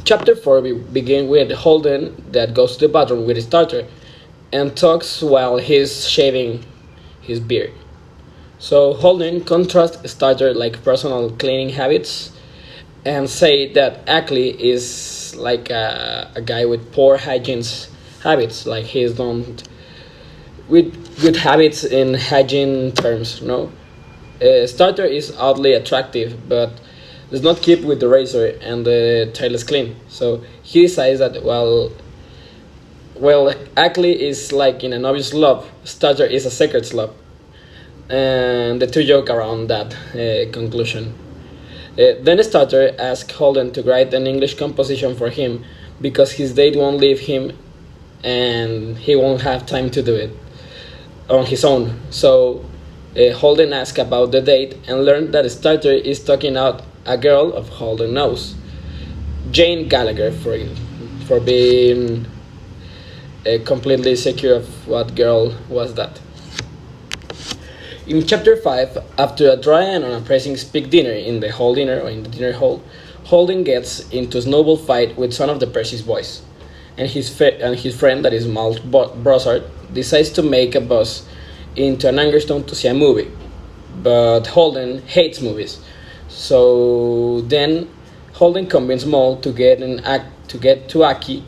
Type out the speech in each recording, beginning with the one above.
Chapter 4 we begin with Holden that goes to the bathroom with his starter and talks while he's shaving his beard. So Holden contrasts starter like personal cleaning habits and say that Ackley is like a guy with poor hygiene habits, like he's don't with good habits in hygiene terms. No, starter is oddly attractive, but does not keep with the razor and the tail clean. So he decides that well, Ackley is like in an obvious love. Starter is a secret love, and the two joke around that conclusion. Then Starter asks Holden to write an English composition for him because his date won't leave him and he won't have time to do it on his own. So Holden asks about the date and learns that Starter is talking out a girl of Holden knows, Jane Gallagher, for being completely secure of what girl was that. In chapter 5, after a dry and unimpressive speak dinner in the hall dinner or in the dinner hall, Holden gets into a snowball fight with some of the Percy's boys, and his friend that is Mal Brossard decides to make a bus into an Angerstone to see a movie, but Holden hates movies. So then Holden convinces Mal to get to Aki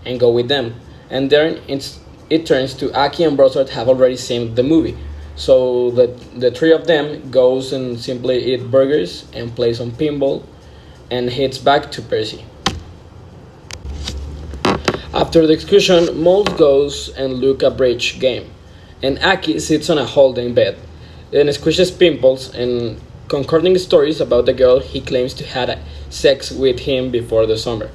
and go with them, and then it turns to Aki and Brossard have already seen the movie. So the three of them goes and simply eat burgers and play some pinball and heads back to Percy. After the excursion, Mold goes and look a bridge game, and Aki sits on a Holden bed and squishes pimples and concording stories about the girl he claims to had sex with him before the summer.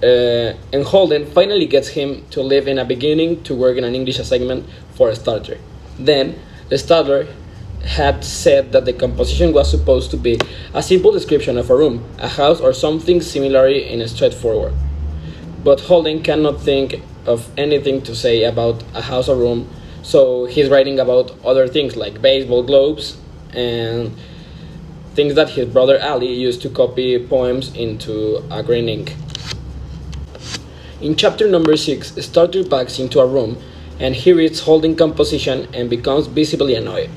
And Holden finally gets him to live in a beginning to work in an English assignment for a starter. Then, the Stadler had said that the composition was supposed to be a simple description of a room, a house, or something similarly in a straightforward. But Holden cannot think of anything to say about a house or room, so he's writing about other things like baseball globes and things that his brother Ali used to copy poems into a green ink. In chapter number 6, Starter backs into a room and he reads Holden composition and becomes visibly annoyed,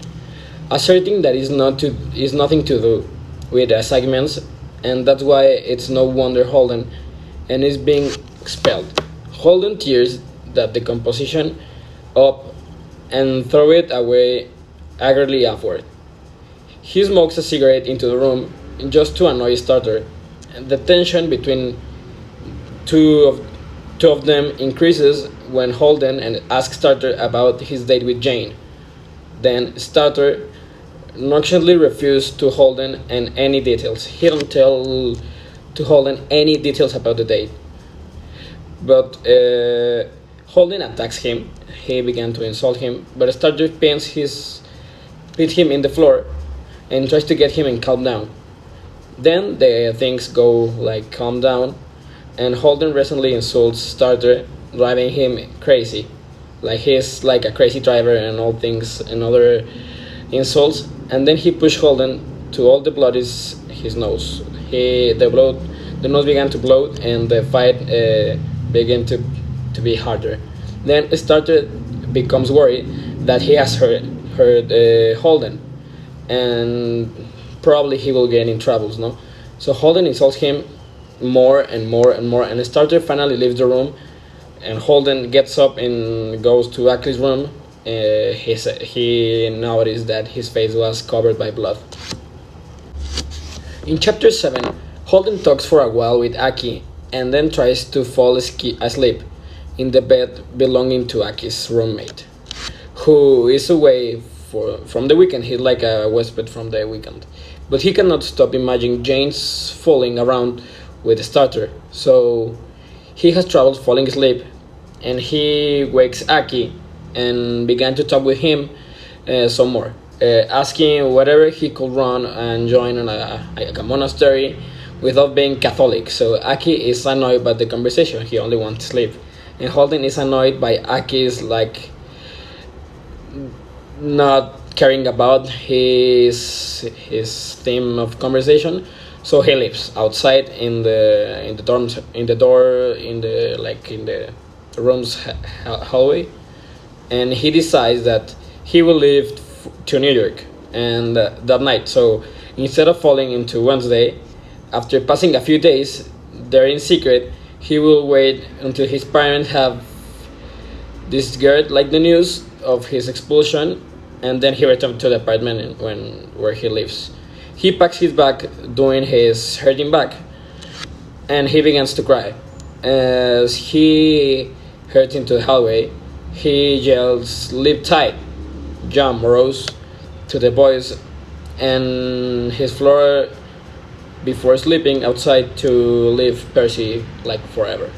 asserting that is nothing to do with assignments, and that's why it's no wonder Holden and is being expelled. Holden tears that the composition up and throw it away angrily afterward. He smokes a cigarette into the room just to annoy Starter, and the tension between two of them increases when Holden and asks Starter about his date with Jane. Then Starter nonchalantly refuses to Holden and any details. He don't tell to Holden any details about the date. But Holden attacks him. He began to insult him, but Starter pins him in the floor and tries to get him and calm down. Then the things go like calm down, and Holden recently insults Starter, driving him crazy, like he's like a crazy driver and all things and other insults. And then he pushed Holden to all the blood is his nose. The nose began to bloat, and the fight began to be harder. Then Starter becomes worried that he has hurt Holden, and probably he will get in troubles, no? So Holden insults him more and more and more, and Starter finally leaves the room, and Holden gets up and goes to Ackley's room. He noticed that his face was covered by blood. In chapter 7, Holden talks for a while with Aki and then tries to fall asleep in the bed belonging to Aki's roommate, who is away from the weekend. He's like a Westbed from the weekend. But he cannot stop imagining Jane's falling around with the Starter, so he has trouble falling asleep, and he wakes Aki and began to talk with him some more, asking whether he could run and join a monastery without being Catholic. So Aki is annoyed by the conversation. He only wants to sleep, and Holden is annoyed by Aki's like not caring about his theme of conversation. So he lives outside in the dorms, in the door, in the in the room's hallway, and he decides that he will leave to New York and that night. So instead of falling into Wednesday, after passing a few days there in secret, he will wait until his parents have discarded the news of his expulsion, and then he returns to the apartment where he lives. He packs his bag, doing his hurting back, and he begins to cry. As he heads into the hallway, he yells, "Sleep tight, John Morose," to the boys, and his floor before sleeping outside to leave Percy forever.